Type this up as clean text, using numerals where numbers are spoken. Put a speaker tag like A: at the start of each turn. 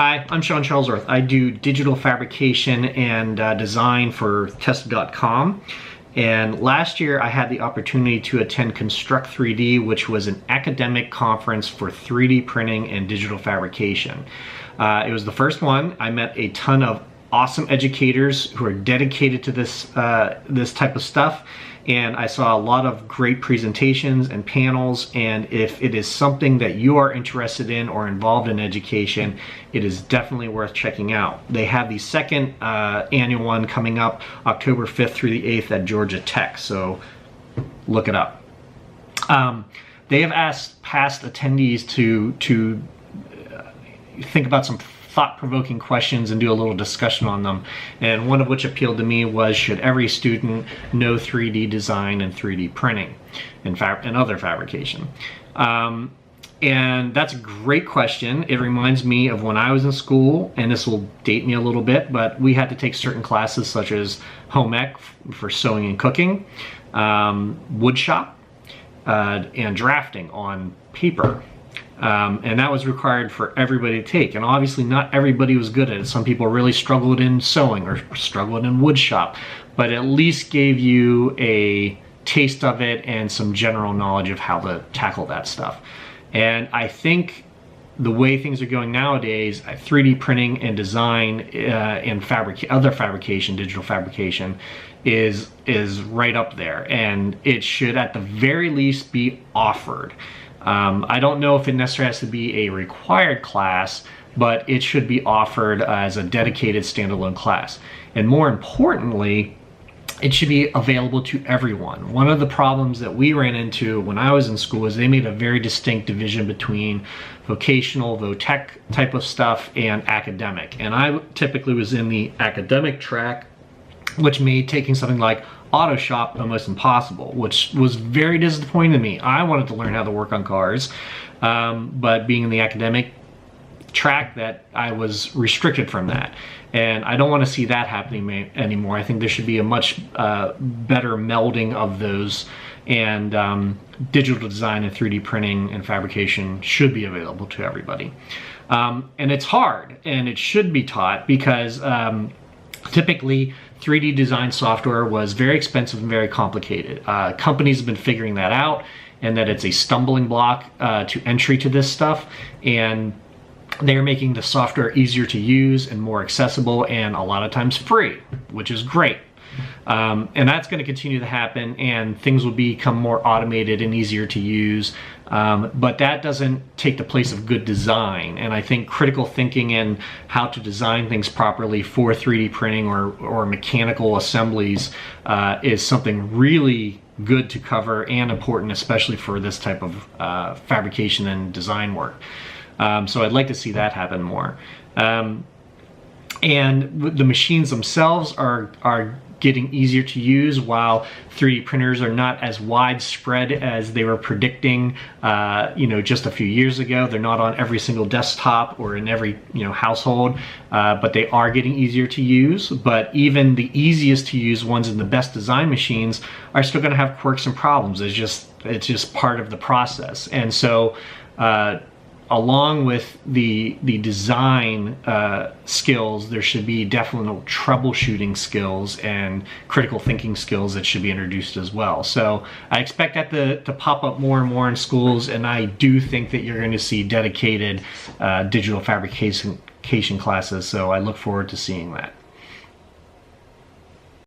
A: Hi, I'm Sean Charlesworth. I do digital fabrication and design for Test.com. And last year I had the opportunity to attend Construct 3D, which was an academic conference for 3D printing and digital fabrication. It was the first one. I met a ton of awesome educators who are dedicated to this type of stuff, and I saw a lot of great presentations and panels. And if it is something that you are interested in or involved in education, it is definitely worth checking out. They have the second annual one coming up October 5th through the 8th at Georgia Tech, so look it up. They have asked past attendees to think about some thought-provoking questions and do a little discussion on them, and one of which appealed to me was, should every student know 3D design and 3D printing and other fabrication? And that's a great question. It reminds me of when I was in school, and this will date me a little bit, but we had to take certain classes such as home ec for sewing and cooking, wood shop, and drafting on paper. And that was required for everybody to take, and obviously not everybody was good at it. Some people really struggled in sewing or struggled in wood shop, but at least gave you a taste of it and some general knowledge of how to tackle that stuff. And I think the way things are going nowadays, 3D printing and design and other fabrication, digital fabrication, is right up there, and it should at the very least be offered. I don't know if it necessarily has to be a required class, but it should be offered as a dedicated standalone class. And more importantly, it should be available to everyone. One of the problems that we ran into when I was in school is they made a very distinct division between vocational, vo-tech type of stuff and academic. And I typically was in the academic track, which made taking something like auto shop almost impossible, which was very disappointing to me. I wanted to learn how to work on cars, but being in the academic track, that I was restricted from that, and I don't want to see that happening anymore. I think there should be a much better melding of those, and digital design and 3D printing and fabrication should be available to everybody. And it's hard, and it should be taught, because typically 3D design software was very expensive and very complicated. Companies have been figuring that out, and that it's a stumbling block to entry to this stuff, and they're making the software easier to use and more accessible, and a lot of times free, which is great. And that's going to continue to happen, and things will become more automated and easier to use, but that doesn't take the place of good design. And I think critical thinking and how to design things properly for 3D printing or mechanical assemblies is something really good to cover and important, especially for this type of fabrication and design work. So I'd like to see that happen more. And the machines themselves are getting easier to use, while 3D printers are not as widespread as they were predicting just a few years ago. They're not on every single desktop or in every household, but they are getting easier to use. But even the easiest to use ones and the best design machines are still going to have quirks and problems. It's just part of the process. And so along with the design skills, there should be definitely troubleshooting skills and critical thinking skills that should be introduced as well. So I expect that to pop up more and more in schools, and I do think that you're going to see dedicated digital fabrication classes, so I look forward to seeing that.